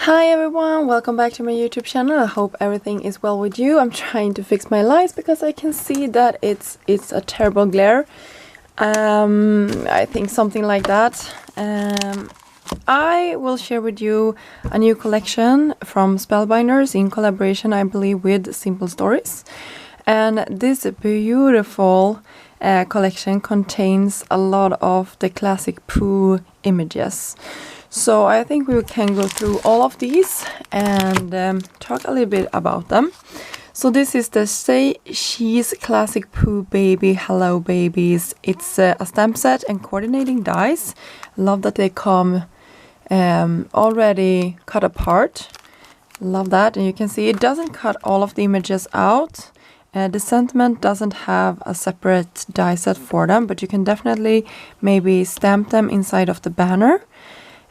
Hi everyone, welcome back to my YouTube channel. I hope everything is well with you. I'm trying to fix my lights because I can see that it's a terrible glare. I think something like that. I will share with you a new collection from Spellbinders in collaboration, I believe, with Simple Stories. And this beautiful collection contains a lot of the classic Pooh images. So I think we can go through all of these and talk a little bit about them. So this is the Say Cheese Classic Pooh Baby Hello Babies. It's a stamp set and coordinating dies. Love that they come already cut apart. Love that. And you can see it doesn't cut all of the images out. The sentiment doesn't have a separate die set for them, but you can definitely maybe stamp them inside of the banner.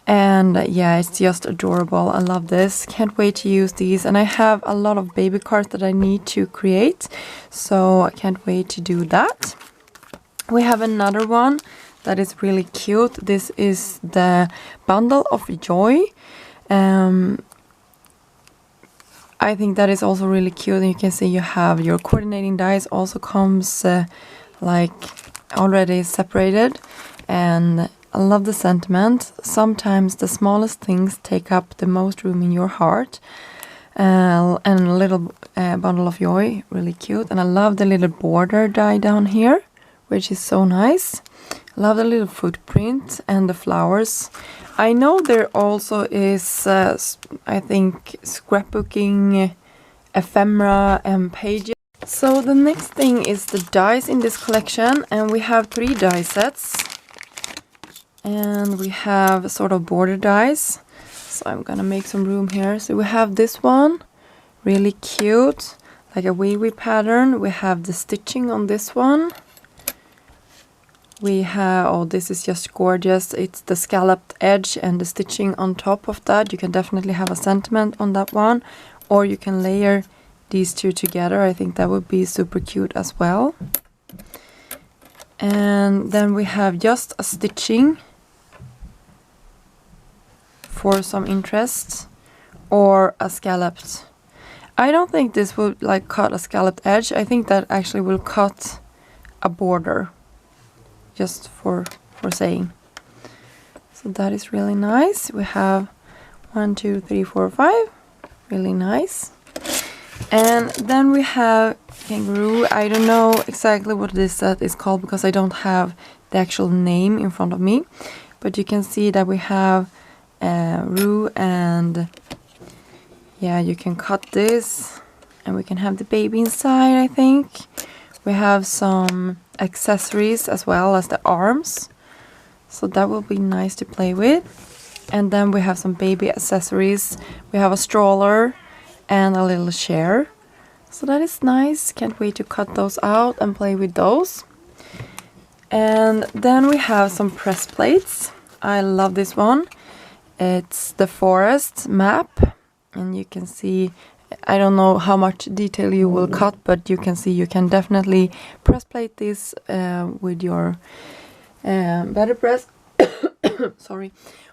And yeah, it's just adorable. I love this. Can't wait to use these. And I have a lot of baby cards that I need to create, so I can't wait to do that. We have another one that is really cute. This is the Bundle of Joy. I think that is also really cute. And you can see you have your coordinating dies also comes like already separated, and I love the sentiment. Sometimes the smallest things take up the most room in your heart. And a little bundle of joy, really cute. And I love the little border die down here, which is so nice. I love the little footprint and the flowers. I know there also is, I think, scrapbooking, ephemera and pages. So the next thing is the dies in this collection, and we have 3 die sets. And we have sort of border dies. So I'm gonna make some room here. So we have this one, really cute, like a wee pattern. We have the stitching on this one. We have, oh, this is just gorgeous. It's the scalloped edge and the stitching on top of that. You can definitely have a sentiment on that one, or you can layer these two together. I think that would be super cute as well. And then we have just a stitching for some interest, or a scalloped. I don't think this will like cut a scalloped edge. I think that actually will cut a border, just for saying. So that is really nice. We have 1, 2, 3, 4, 5. Really nice. And then we have kangaroo. I don't know exactly what this set is called because I don't have the actual name in front of me, but you can see that we have Roo, and yeah, you can cut this and we can have the baby inside. I think we have some accessories as well as the arms, so that will be nice to play with. And then we have some baby accessories. We have a stroller and a little chair, so that is nice. Can't wait to cut those out and play with those. And then we have some press plates. I love this one. It's the forest map, and you can see, I don't know how much detail you will cut, but you can see you can definitely press plate this with your better press sorry,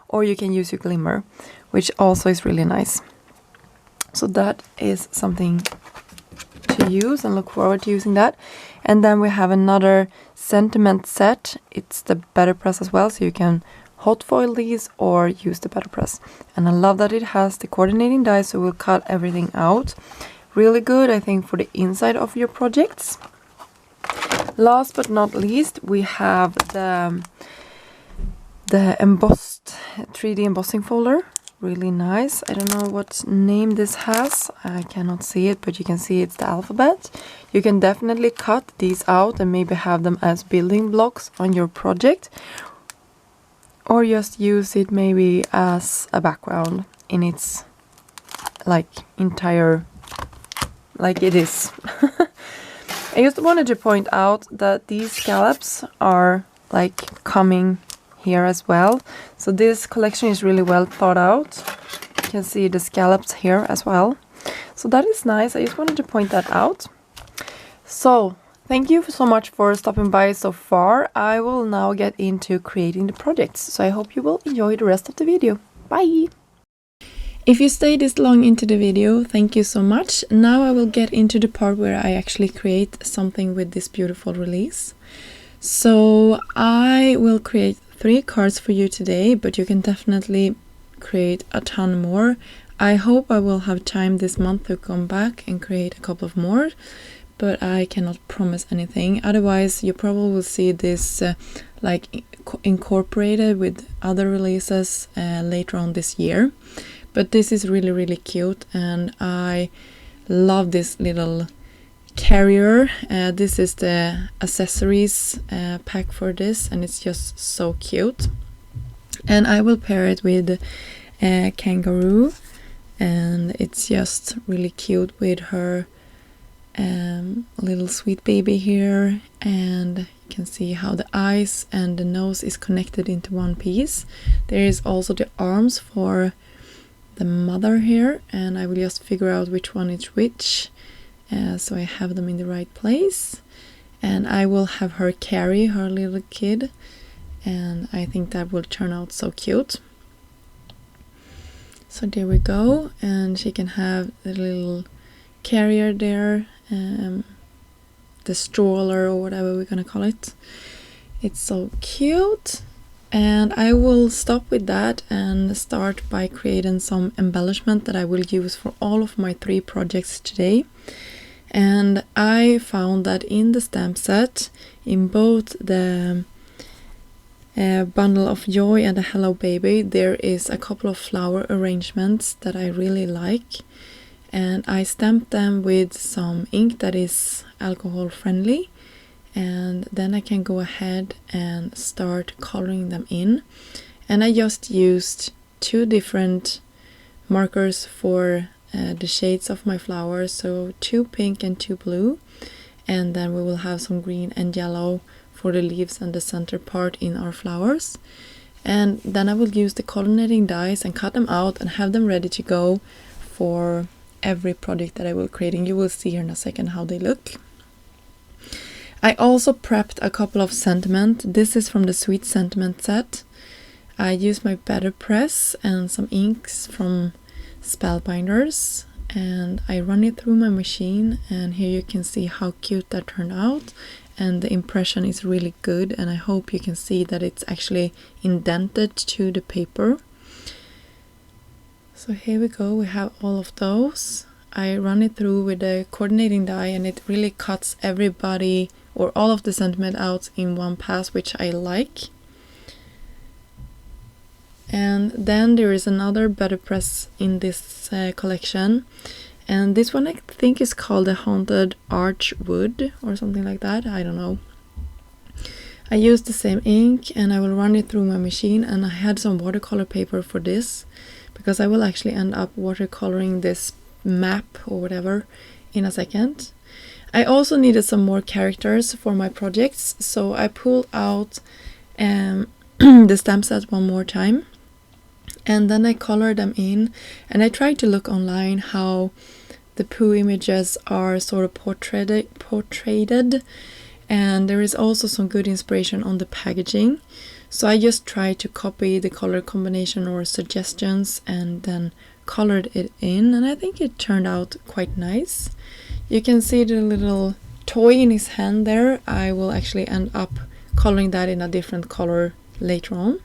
or you can use your glimmer, which also is really nice. So that is something to use and look forward to using that. And then we have another sentiment set. It's the better press as well, so you can hot foil these or use the better press. And I love that it has the coordinating die, so we'll cut everything out. Really good, I think, for the inside of your projects. Last but not least, we have the embossed 3D embossing folder. Really nice. I don't know what name this has. I cannot see it, but you can see it's the alphabet. You can definitely cut these out and maybe have them as building blocks on your project, or just use it maybe as a background in its like entire, like it is. I just wanted to point out that these scallops are like coming here as well. So this collection is really well thought out. You can see the scallops here as well. So that is nice. I just wanted to point that out. So thank you so much for stopping by so far. I will now get into creating the projects. So I hope you will enjoy the rest of the video. Bye! If you stayed this long into the video, thank you so much. Now I will get into the part where I actually create something with this beautiful release. So I will create 3 cards for you today, but you can definitely create a ton more. I hope I will have time this month to come back and create a couple of more, but I cannot promise anything. Otherwise, you probably will see this like incorporated with other releases later on this year. But this is really, really cute, and I love this little carrier. This is the accessories pack for this, and it's just so cute. And I will pair it with a kangaroo, and it's just really cute with her little sweet baby here, and you can see how the eyes and the nose is connected into one piece. There is also the arms for the mother here, and I will just figure out which one is which, so I have them in the right place. And I will have her carry her little kid, and I think that will turn out so cute. So there we go, and she can have the little carrier there, the stroller or whatever we're gonna call it. It's so cute. And I will stop with that and start by creating some embellishment that I will use for all of my 3 projects today. And I found that in the stamp set, in both the Bundle of Joy and the Hello Baby, there is a couple of flower arrangements that I really like. And I stamped them with some ink that is alcohol friendly. And then I can go ahead and start coloring them in. And I just used 2 different markers for the shades of my flowers, so 2 pink and 2 blue, and then we will have some green and yellow for the leaves and the center part in our flowers. And then I will use the coordinating dies and cut them out and have them ready to go for every project that I will create, and you will see here in a second how they look. I also prepped a couple of sentiment. This is from the Sweet Sentiment set. I used my Better Press and some inks from Spellbinders, and I run it through my machine, and here you can see how cute that turned out, and the impression is really good, and I hope you can see that it's actually indented to the paper. So here we go, we have all of those. I run it through with the coordinating die, and it really cuts everybody or all of the sentiment out in one pass, which I like. And then there is another Better Press in this collection, and this one I think is called the Haunted Archwood or something like that, I don't know. I used the same ink, and I will run it through my machine, and I had some watercolor paper for this because I will actually end up watercoloring this map or whatever in a second. I also needed some more characters for my projects, so I pulled out the stamp set one more time, and then I colored them in, and I tried to look online how the Pooh images are sort of portrayed, and there is also some good inspiration on the packaging. So I just tried to copy the color combination or suggestions and then colored it in, and I think it turned out quite nice. You can see the little toy in his hand there. I will actually end up coloring that in a different color later on.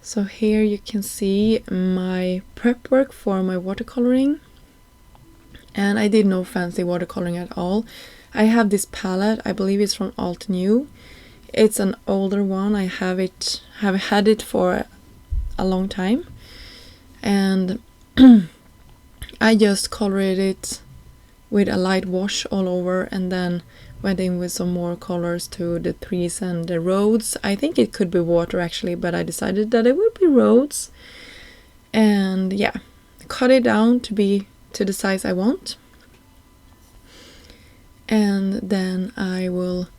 So here you can see my prep work for my watercoloring, and I did no fancy watercoloring at all. I have this palette, I believe it's from Alt New. It's an older one. I have had it for a long time, and I just colored it with a light wash all over, and then went in with some more colors to the trees and the roads. I think it could be water actually, but I decided that it would be roads. And yeah, cut it down to be to the size I want. And then I will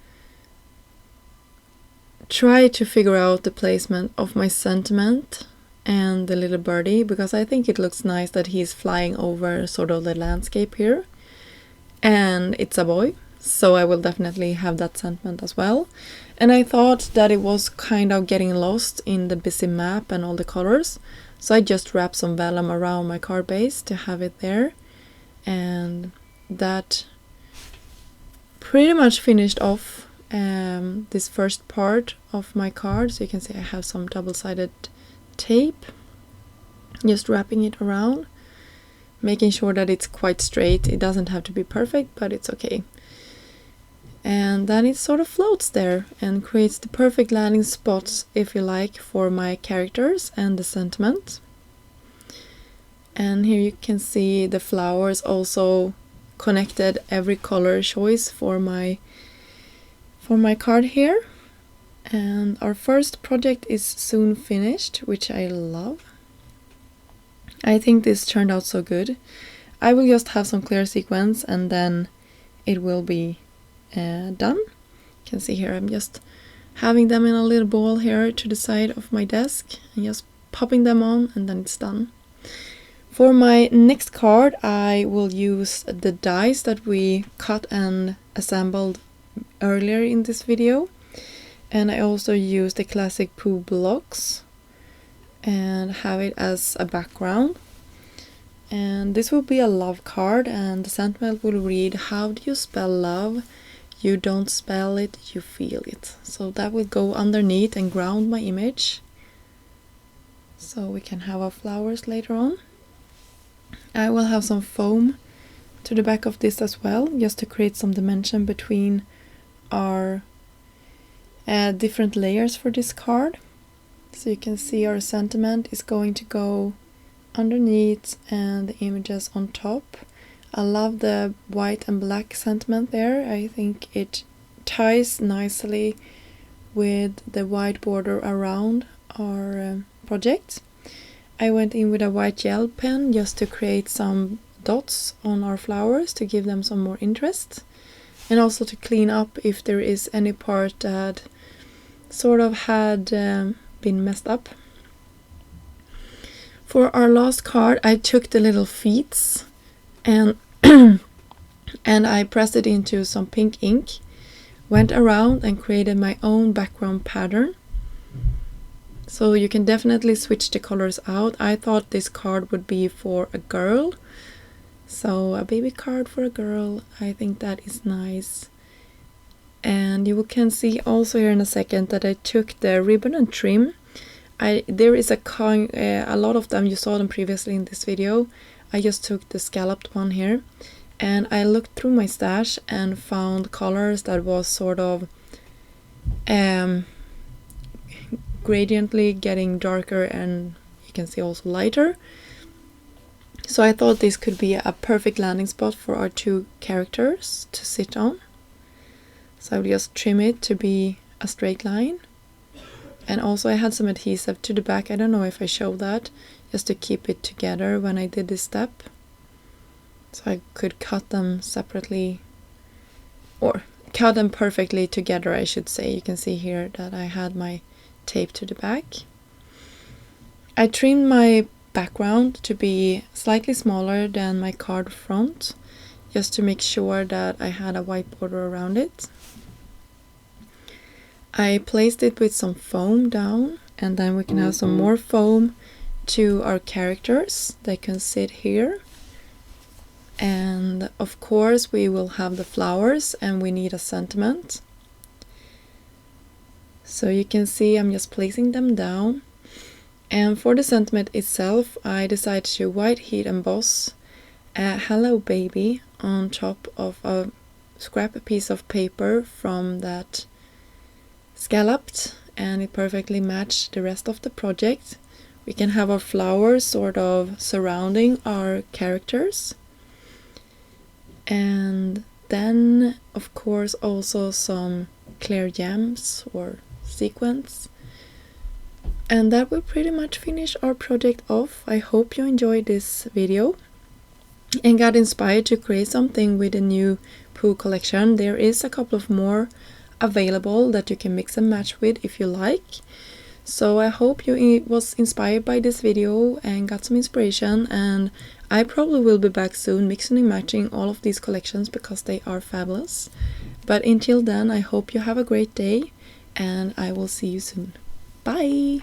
try to figure out the placement of my sentiment and the little birdie, because I think it looks nice that he's flying over sort of the landscape here. And it's a boy, so I will definitely have that sentiment as well. And I thought that it was kind of getting lost in the busy map and all the colors, so I just wrapped some vellum around my card base to have it there, and that pretty much finished off this first part of my card. So you can see I have some double-sided tape, just wrapping it around, making sure that it's quite straight. It doesn't have to be perfect, but it's okay. And then it sort of floats there and creates the perfect landing spots, if you like, for my characters and the sentiment. And here you can see the flowers also connected every color choice for my card here. And our first project is soon finished, which I love. I think this turned out so good. I will just have some clear sequence and then it will be done. You can see here I'm just having them in a little ball here to the side of my desk and just popping them on, and then it's done. For my next card I will use the dies that we cut and assembled earlier in this video, and I also use the classic Pooh blocks and have it as a background. And this will be a love card, and the sentiment will read, how do you spell love? You don't spell it, you feel it. So that will go underneath and ground my image, so we can have our flowers later on. I will have some foam to the back of this as well, just to create some dimension between our different layers for this card. So you can see our sentiment is going to go underneath and the images on top. I love the white and black sentiment there. I think it ties nicely with the white border around our project. I went in with a white gel pen just to create some dots on our flowers to give them some more interest, and also to clean up if there is any part that sort of had been messed up. For our last card I took the little feet and and I pressed it into some pink ink, went around and created my own background pattern. So you can definitely switch the colors out. I thought this card would be for a girl, so a baby card for a girl. I think that is nice. And you can see also here in a second that I took the ribbon and trim. There is a lot of them, you saw them previously in this video. I just took the scalloped one here, and I looked through my stash and found colors that was sort of gradiently getting darker, and you can see also lighter. So I thought this could be a perfect landing spot for our two characters to sit on. So I will just trim it to be a straight line. And also I had some adhesive to the back. I don't know if I showed that, just to keep it together when I did this step. So I could cut them separately, or cut them perfectly together, I should say. You can see here that I had my tape to the back. I trimmed my background to be slightly smaller than my card front, just to make sure that I had a white border around it. I placed it with some foam down, and then we can have some more foam to our characters. They can sit here. And of course we will have the flowers, and we need a sentiment. So you can see I'm just placing them down. And for the sentiment itself, I decided to white heat emboss a hello baby on top of a scrap piece of paper from that scalloped, and it perfectly matched the rest of the project. We can have our flowers sort of surrounding our characters, and then of course also some clear gems or sequins. And that will pretty much finish our project off. I hope you enjoyed this video and got inspired to create something with the new Pooh collection. There is a couple of more available that you can mix and match with if you like. So I hope you was inspired by this video and got some inspiration, and I probably will be back soon mixing and matching all of these collections because they are fabulous. But until then, I hope you have a great day, and I will see you soon. Bye!